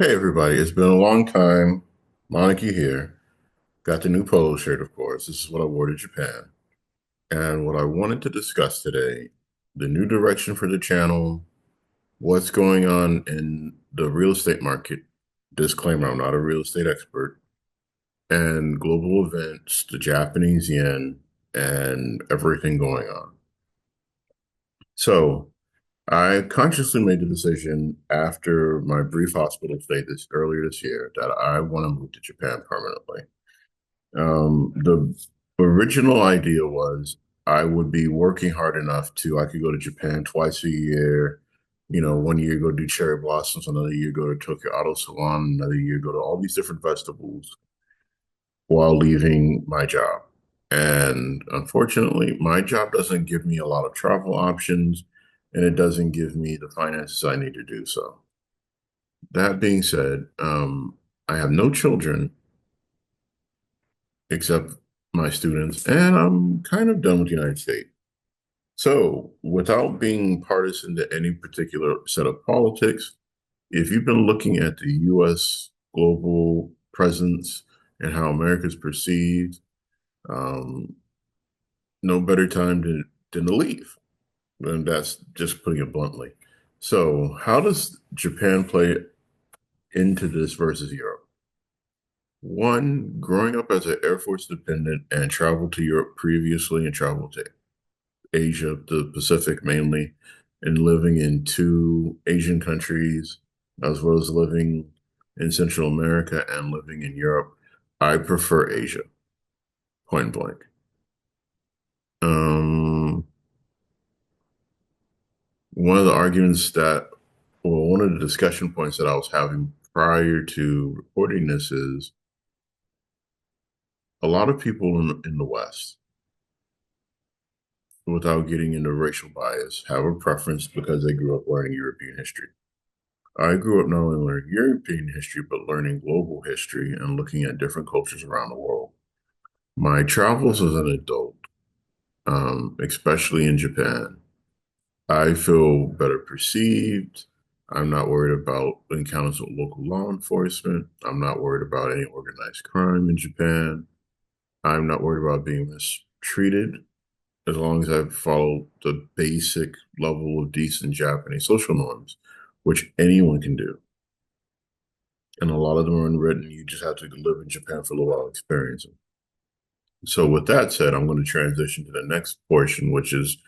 Hey everybody, it's been a long time. Monarchy here. Got the new polo shirt, of course. This is what I wore to Japan. And what I wanted to discuss today, the new direction for the channel, what's going on in the real estate market. Disclaimer, I'm not a real estate expert. And global events, the Japanese yen, and everything going on. So I consciously made the decision after my brief hospital stay earlier this year that I want to move to Japan permanently. The original idea was I would be working hard enough I could go to Japan twice a year. 1 year go do cherry blossoms, another year go to Tokyo Auto Salon, another year go to all these different festivals while leaving my job. And unfortunately, my job doesn't give me a lot of travel options and it doesn't give me the finances I need to do so. That being said, I have no children except my students, and I'm kind of done with the United States. So, without being partisan to any particular set of politics, if you've been looking at the US global presence and how America is perceived, um, no better time than to leave. And that's just putting it bluntly. So, how does Japan play into this versus Europe? One, growing up as an Air Force dependent and traveled to Europe previously and traveled to Asia, the Pacific mainly, and living in two Asian countries, as well as living in Central America and living in Europe, I prefer Asia, point blank. Um, one of the arguments that, well, one of the discussion points that I was having prior to recording this is a lot of people in the West, without getting into racial bias, have a preference because they grew up learning European history. I grew up not only learning European history, but learning global history and looking at different cultures around the world. My travels as an adult, especially in Japan, I feel better perceived. I'm not worried about encounters with local law enforcement. I'm not worried about any organized crime in Japan. I'm not worried about being mistreated as long as I follow the basic level of decent Japanese social norms, which anyone can do. And a lot of them are unwritten. You just have to live in Japan for a little while, experience them. So, with that said, I'm going to transition to the next portion, which is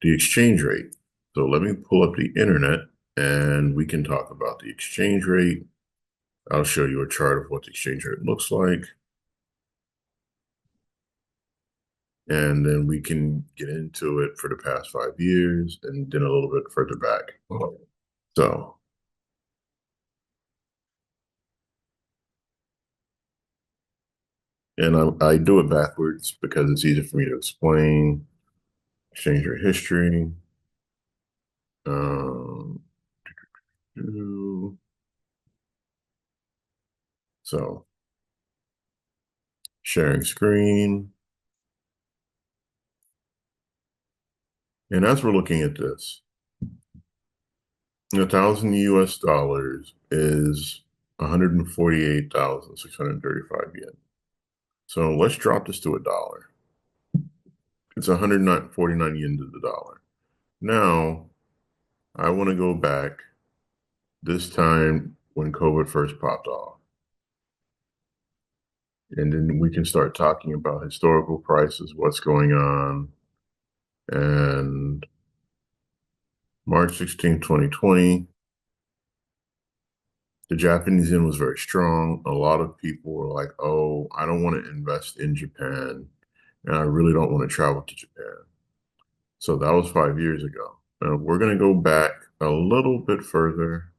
the exchange rate. So, let me pull up the internet and we can talk about the exchange rate. I'll show you a chart of what the exchange rate looks like. And then we can get into it for the past 5 years and then a little bit further back. So, and I do it backwards because it's easier for me to explain exchange rate history. Um, so sharing screen. And as we're looking at this, 1,000 US dollars is 148,635 yen. So let's drop this to a dollar. It's 149 yen to the dollar. Now, I want to go back this time when COVID first popped off. And then we can start talking about historical prices, what's going on. And March 16, 2020, the Japanese yen was very strong. A lot of people were like, oh, I don't want to invest in Japan and I really don't want to travel to Japan. So that was 5 years ago. We're going to go back a little bit further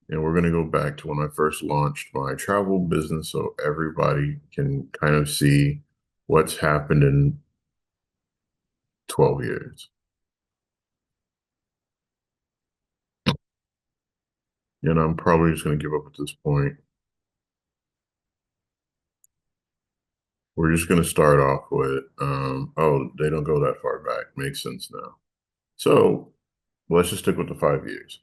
and we're going to go back to when I first launched my travel business so everybody can kind of see what's happened in 12 years. And I'm probably just going to give up at this point. We're just going to start off with, oh, they don't go that far back. Makes sense now. So let's just stick with the 5 years.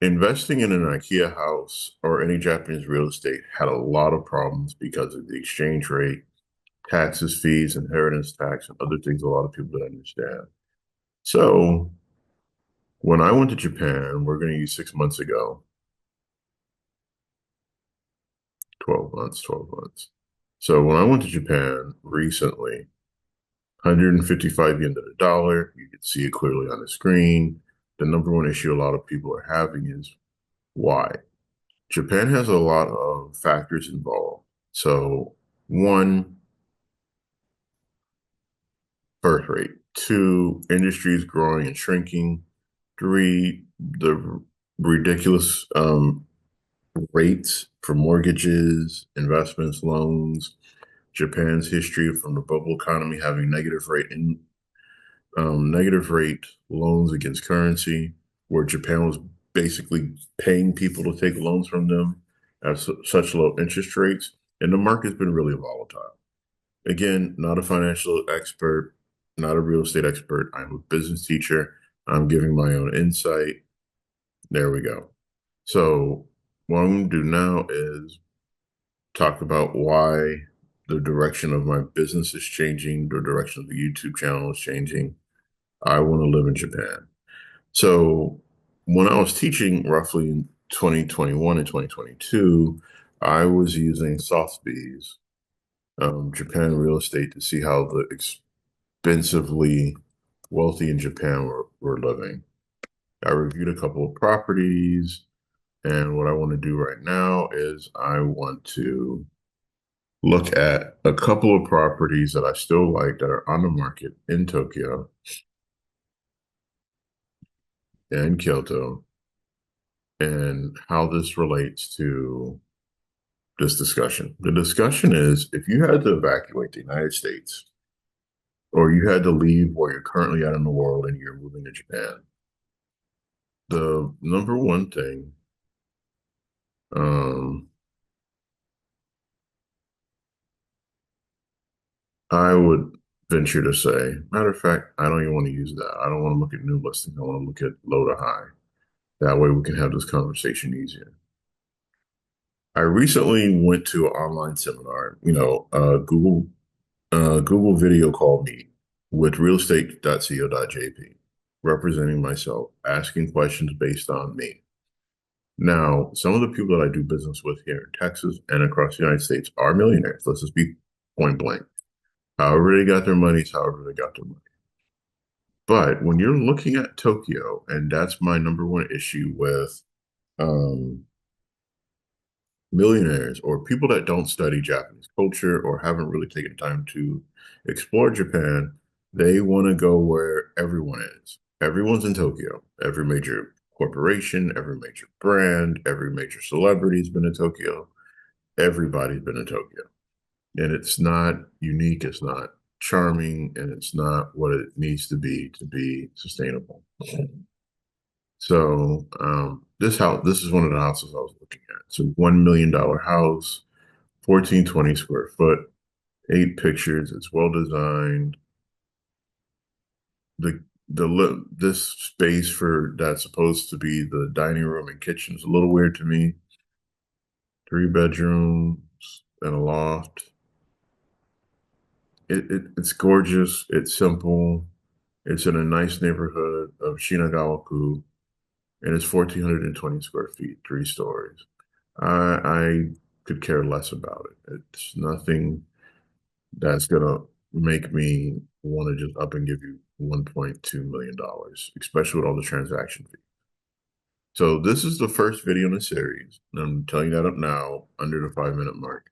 Investing in an IKEA house or any Japanese real estate had a lot of problems because of the exchange rate, taxes, fees, inheritance tax, and other things a lot of people don't understand. So when I went to Japan, we're going to use 6 months ago, 12 months, 12 months. So when I went to Japan recently, 155 yen to the dollar, you can see it clearly on the screen. The number one issue a lot of people are having is why? Japan has a lot of factors involved. So, one, birth rate. Two, industries growing and shrinking. Three, the ridiculous rates for mortgages, investments, loans. Japan's history from the bubble economy having negative rate loans against currency, where Japan was basically paying people to take loans from them at such low interest rates, and the market's been really volatile. Again, not a financial expert, not a real estate expert. I'm a business teacher. I'm giving my own insight. There we go. So, what I'm going to do now is talk about why the direction of my business is changing, the direction of the YouTube channel is changing. I want to live in Japan. So, when I was teaching roughly in 2021 and 2022, I was using Sotheby's, Japan real estate to see how the expensively wealthy in Japan were living. I reviewed a couple of properties, and what I want to do right now is I want to look at a couple of properties that I still like that are on the market in Tokyo and Kyoto, and how this relates to this discussion. The discussion is if you had to evacuate the United States or you had to leave where you're currently at in the world and you're moving to Japan, the number one thing um, I would venture to say, matter of fact, I don't even want to use that. I don't want to look at new listings. I want to look at low to high. That way we can have this conversation easier. I recently went to an online seminar, Google video called me with realestate.co.jp, representing myself, asking questions based on me. Now, some of the people that I do business with here in Texas and across the United States are millionaires. Let's just be point blank. However they got their money, however they got their money. But when you're looking at Tokyo, and that's my number one issue with um, millionaires or people that don't study Japanese culture or haven't really taken time to explore Japan, they want to go where everyone is. Everyone's in Tokyo. Every major corporation, every major brand, every major celebrity's been in Tokyo. Everybody's been in Tokyo. And it's not unique, it's not charming, and it's not what it needs to be sustainable. So this is one of the houses I was looking at. It's a $1 million house, 1420 square foot, 8 pictures. It's well designed. This space for that's supposed to be the dining room and kitchen is a little weird to me. 3 bedrooms and a loft. It's gorgeous. It's simple. It's in a nice neighborhood of Shinagawa-ku, and it's 1,420 square feet, 3 stories. I could care less about it. It's nothing that's gonna make me want to just up and give you $1.2 million, especially with all the transaction fees. So this is the first video in the series. And I'm telling you that up now, under the 5 minute mark.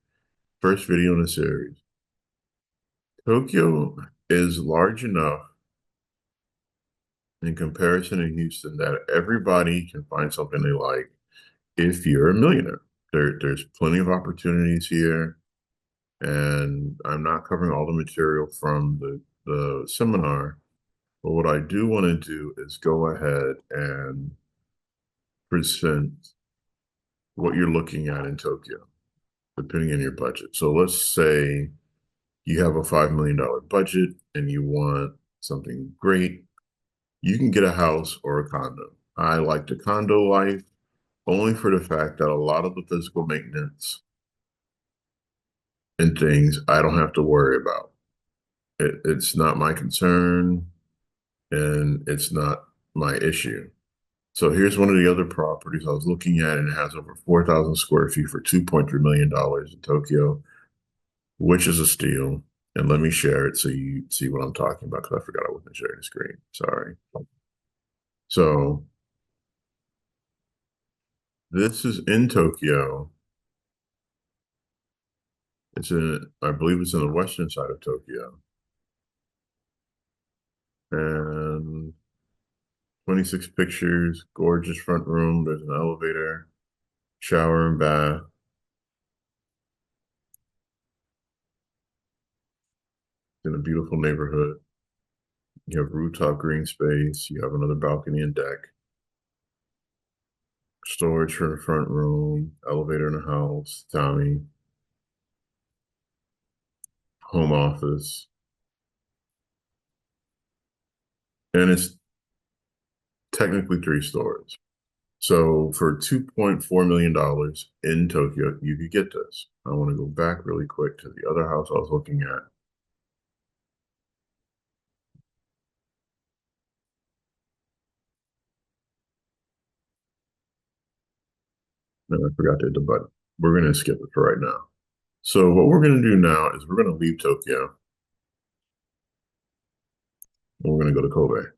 First video in the series. Tokyo is large enough in comparison to Houston that everybody can find something they like if you're a millionaire. There's plenty of opportunities here. And I'm not covering all the material from the seminar, but what I do want to do is go ahead and present what you're looking at in Tokyo, depending on your budget. So let's say you have a $5 million budget and you want something great. you can get a house or a condo. I like the condo life only for the fact that a lot of the physical maintenance and things I don't have to worry about. It's not my concern and it's not my issue. So here's one of the other properties I was looking at, and it has over 4,000 square feet for $2.3 million in Tokyo, which is a steal. And let me share it so you see what I'm talking about because I forgot I wasn't sharing the screen. Sorry. So this is in Tokyo. I believe it's in the western side of Tokyo. And 26 pictures, gorgeous front room. There's an elevator, shower and bath. In a beautiful neighborhood. You have rooftop green space. You have another balcony and deck. Storage for the front room, elevator in the house, Tommy, home office. And it's technically 3 stories. So for $2.4 million in Tokyo, you could get this. I want to go back really quick to the other house I was looking at. And I forgot to hit the button. We're going to skip it for right now. So what we're going to do now is we're going to leave Tokyo and we're going to go to Kobe.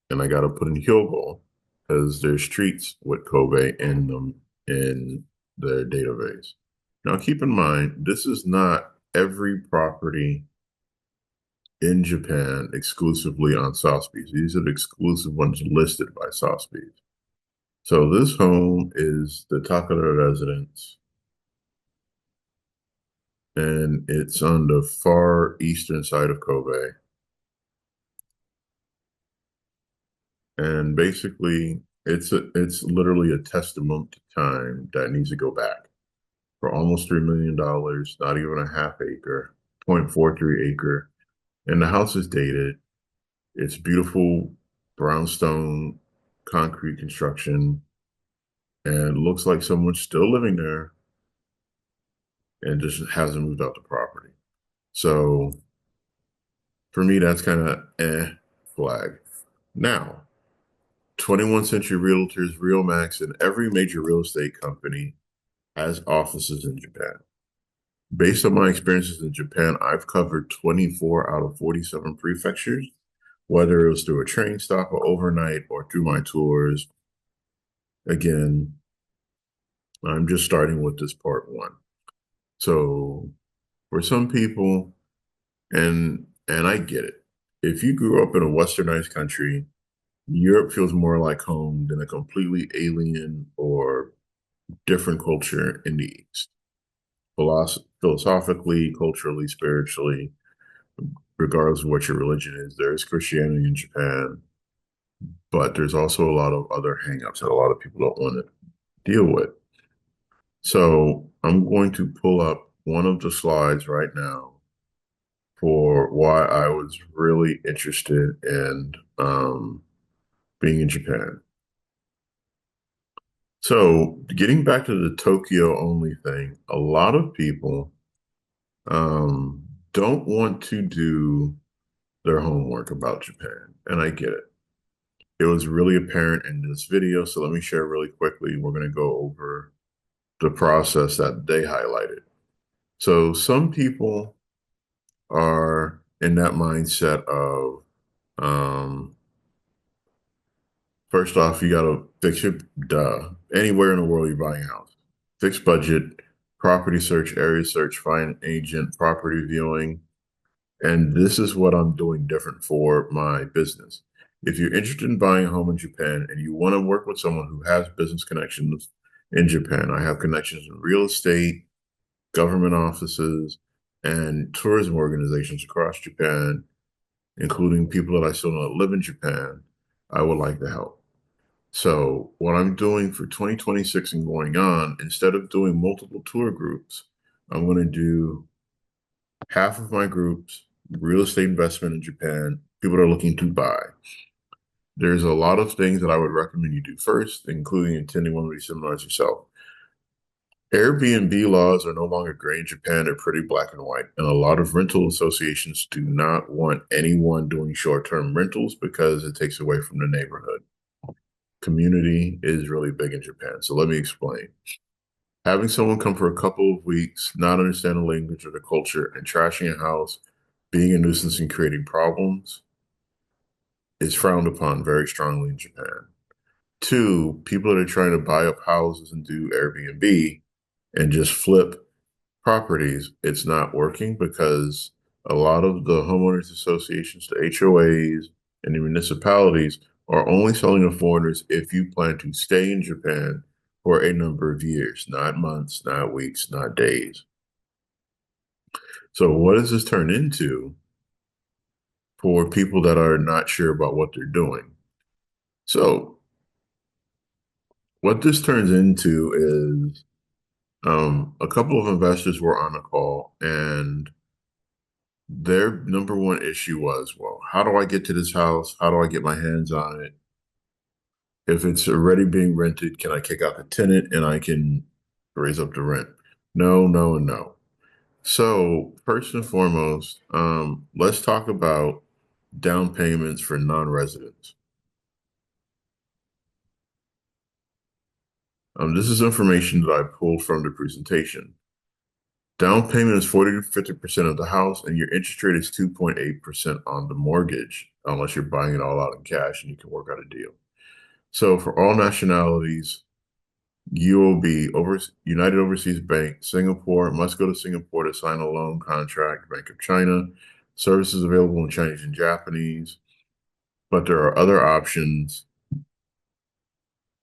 And I got to put in Hyogo because there's streets with Kobe in them in their database. Now, keep in mind, this is not every property in Japan exclusively on Sotheby's. These are the exclusive ones listed by Sotheby's. So this home is the Takara residence, and it's on the far eastern side of Kobe. And basically, it's literally a testament to time that needs to go back for almost $3 million, not even a half acre, 0.43 acre. And the house is dated. It's beautiful brownstone concrete construction and looks like someone's still living there and just hasn't moved out the property. So for me, that's kind of flag. Now, 21st Century Realtors, RealMax, and every major real estate company has offices in Japan. Based on my experiences in Japan, I've covered 24 out of 47 prefectures, whether it was through a train stop or overnight or through my tours. Again, I'm just starting with this part one. So for some people, and I get it, if you grew up in a westernized country, Europe feels more like home than a completely alien or different culture in the East. Philosophically, culturally, spiritually, regardless of what your religion is, there is Christianity in Japan, but there's also a lot of other hangups that a lot of people don't want to deal with. So I'm going to pull up one of the slides right now for why I was really interested in being in Japan. So getting back to the Tokyo only thing, a lot of people don't want to do their homework about Japan, and I get it. It was really apparent in this video, so let me share really quickly. We're going to go over the process that they highlighted. So some people are in that mindset of, um, first off, you got to fix your anywhere in the world you're buying a house. Fixed budget, property search, area search, find an agent, property viewing. And this is what I'm doing different for my business. If you're interested in buying a home in Japan and you want to work with someone who has business connections in Japan, I have connections in real estate, government offices, and tourism organizations across Japan, including people that I still know that live in Japan. I would like to help. So what I'm doing for 2026 and going on, instead of doing multiple tour groups, I'm going to do half of my groups real estate investment in Japan, people that are looking to buy. There's a lot of things that I would recommend you do first, including attending one of these seminars yourself. Airbnb laws are no longer gray in Japan. They're pretty black and white. And a lot of rental associations do not want anyone doing short-term rentals because it takes away from the neighborhood. Community is really big in Japan. So let me explain. Having someone come for a couple of weeks, not understand the language or the culture, and trashing a house, being a nuisance and creating problems is frowned upon very strongly in Japan. Two, people that are trying to buy up houses and do Airbnb and just flip properties, it's not working because a lot of the homeowners associations, the HOAs, and the municipalities are only selling to foreigners if you plan to stay in Japan for a number of years, not months, not weeks, not days. So what does this turn into for people that are not sure about what they're doing? So what this turns into is a couple of investors were on a call, and their number one issue was, well, how do I get to this house? How do I get my hands on it? If it's already being rented, can I kick out the tenant and I can raise up the rent? No, no, and no. So first and foremost, let's talk about down payments for non-residents. This is information that I pulled from the presentation. Down payment is 40 to 50% of the house, and your interest rate is 2.8% on the mortgage, unless you're buying it all out in cash and you can work out a deal. So for all nationalities, UOB, United Overseas Bank, Singapore, must go to Singapore to sign a loan contract, Bank of China, services available in Chinese and Japanese, but there are other options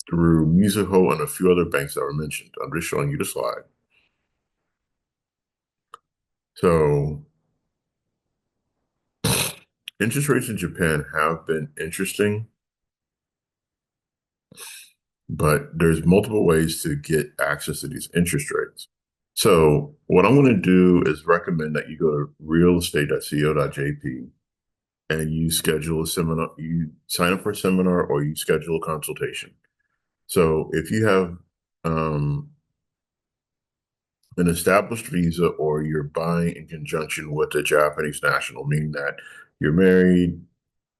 through Mizuho and a few other banks that were mentioned. I'm just showing you the slide. So interest rates in Japan have been interesting, but there's multiple ways to get access to these interest rates. So what I'm going to do is recommend that you go to realestate.co.jp and you schedule a seminar, you sign up for a seminar or you schedule a consultation. So if you have um, an established visa or you're buying in conjunction with a Japanese national, meaning that you're married,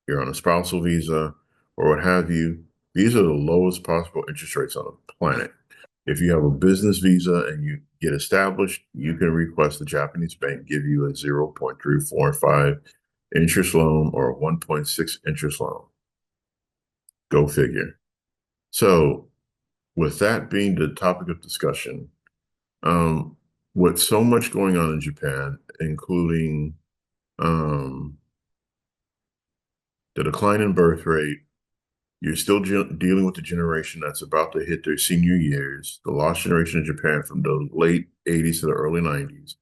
you're on a spousal visa, or what have you, these are the lowest possible interest rates on the planet. If you have a business visa and you get established, you can request the Japanese bank give you a 0.345 interest loan or a 1.6 interest loan. Go figure. So, with that being the topic of discussion, um, with so much going on in Japan, including um, the decline in birth rate, you're still dealing with the generation that's about to hit their senior years, the lost generation in Japan from the late 80s to the early 90s.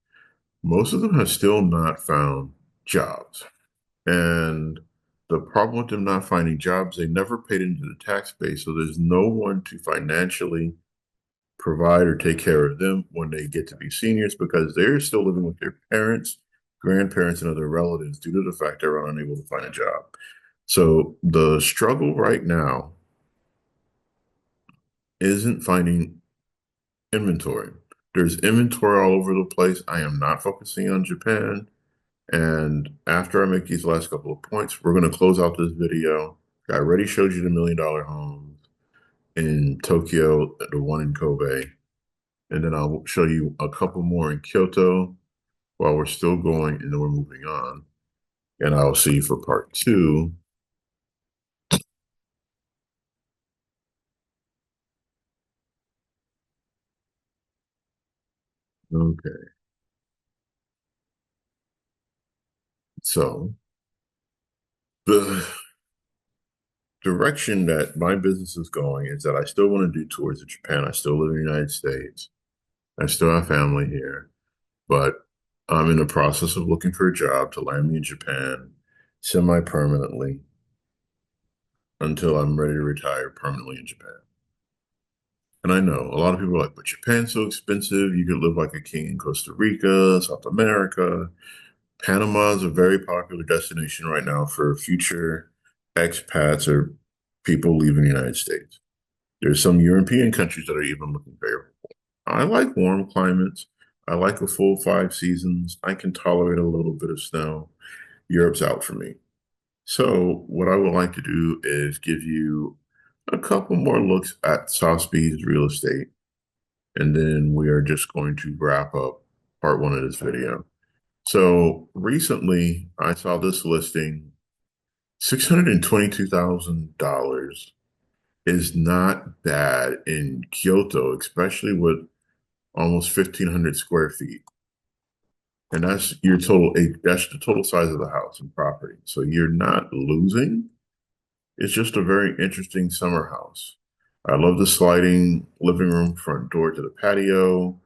Most of them have still not found jobs. And the problem with them not finding jobs, they never paid into the tax base. So there's no one to financially provide or take care of them when they get to be seniors because they're still living with their parents, grandparents, and other relatives due to the fact they're unable to find a job. So the struggle right now isn't finding inventory. There's inventory all over the place. I am not focusing on Japan. And after I make these last couple of points, we're going to close out this video. I already showed you the $1 million homes in Tokyo, the one in Kobe. And then I'll show you a couple more in Kyoto while we're still going, and then we're moving on. And I'll see you for part two. Okay. So the direction that my business is going is that I still want to do tours of Japan. I still live in the United States. I still have family here, but I'm in the process of looking for a job to land me in Japan semi-permanently until I'm ready to retire permanently in Japan. And I know a lot of people are like, but Japan's so expensive. You could live like a king in Costa Rica, South America. Panama is a very popular destination right now for future expats or people leaving the United States. There's some European countries that are even looking favorable. I like warm climates. I like a full 5 seasons. I can tolerate a little bit of snow. Europe's out for me. So, what I would like to do is give you a couple more looks at South Speed's real estate, and then we are just going to wrap up part one of this video. So, recently I saw this listing $622,000 is not bad in Kyoto, especially with almost 1,500 square feet. And that's the total size of the house and property. So you're not losing. It's just a very interesting summer house. I love the sliding living room front door to the patio.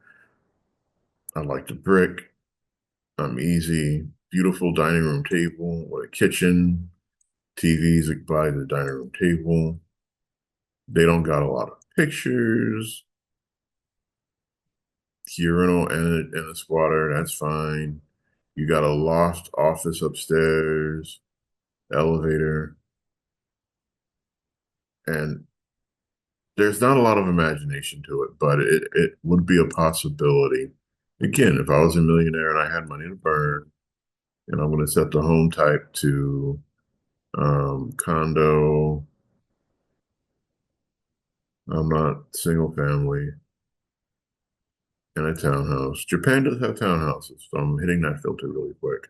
I like the brick. I'm easy. Beautiful dining room table with a kitchen, TVs by the dining room table. They don't got a lot of pictures. Urinal and a squatter, that's fine. You got a loft office upstairs, elevator, and there's not a lot of imagination to it, but it would be a possibility. Again, if I was a millionaire and I had money to burn, and I'm going to set the home type to condo, I'm not single family, and a townhouse. Japan does have townhouses, so I'm hitting that filter really quick.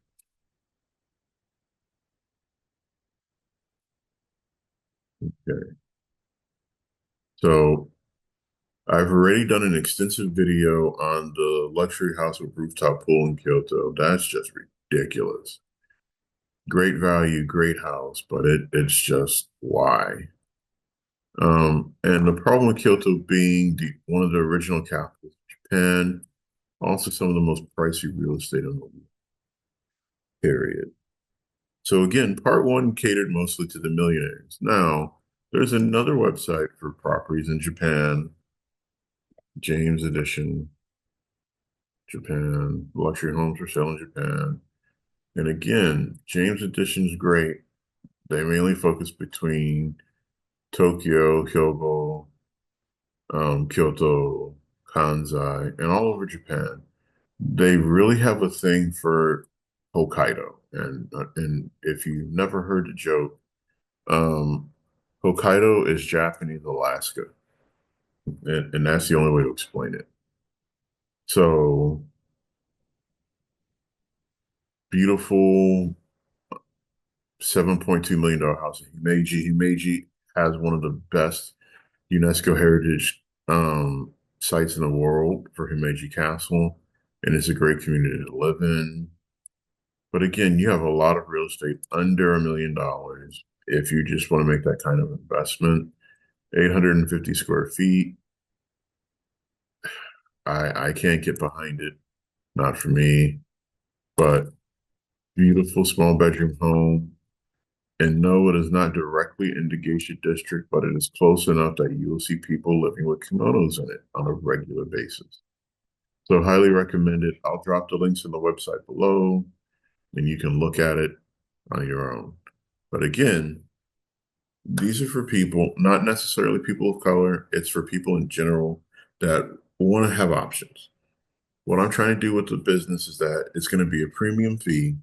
Okay. So I've already done an extensive video on the luxury house with rooftop pool in Kyoto. That's just ridiculous. Great value, great house, but it's just why? And the problem with Kyoto being one of the original capitals of Japan, also some of the most pricey real estate in the world, period. So again, part one catered mostly to the millionaires. Now, there's another website for properties in Japan, James Edition, Japan, luxury homes for sale in Japan. And again, James Edition's great. They mainly focus between Tokyo, Hyogo, Kyoto, Kansai, and all over Japan. They really have a thing for Hokkaido. And if you've never heard the joke, um, Hokkaido is Japanese Alaska, and that's the only way to explain it. So beautiful $7.2 million house in Himeji. Himeji has one of the best UNESCO heritage sites in the world for Himeji Castle, and it's a great community to live in. But again, you have a lot of real estate under $1 million if you just want to make that kind of investment. 850 square feet. I can't get behind it. Not for me. But beautiful small bedroom home. And no, it is not directly in the Geisha district, but it is close enough that you will see people living with kimonos in it on a regular basis. So highly recommend it. I'll drop the links in the website below, and you can look at it on your own. But again, these are for people, not necessarily people of color. It's for people in general that want to have options. What I'm trying to do with the business is that it's going to be a premium fee.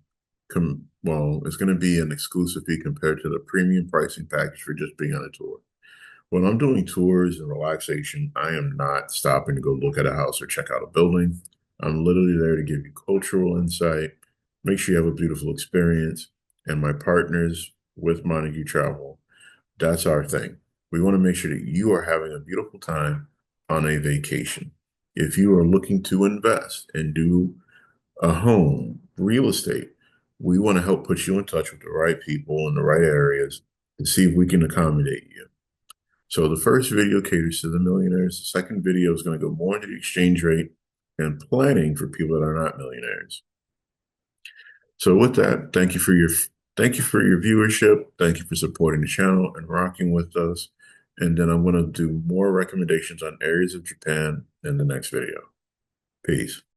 Well, it's going to be an exclusive fee compared to the premium pricing package for just being on a tour. When I'm doing tours and relaxation, I am not stopping to go look at a house or check out a building. I'm literally there to give you cultural insight, make sure you have a beautiful experience. And my partners with Montague Travel, that's our thing. We want to make sure that you are having a beautiful time on a vacation. If you are looking to invest and do a home, real estate, we want to help put you in touch with the right people in the right areas and see if we can accommodate you. So the first video caters to the millionaires. The second video is going to go more into the exchange rate and planning for people that are not millionaires. So with that, thank you for your viewership. Thank you for supporting the channel and rocking with us. And then I'm going to do more recommendations on areas of Japan in the next video. Peace.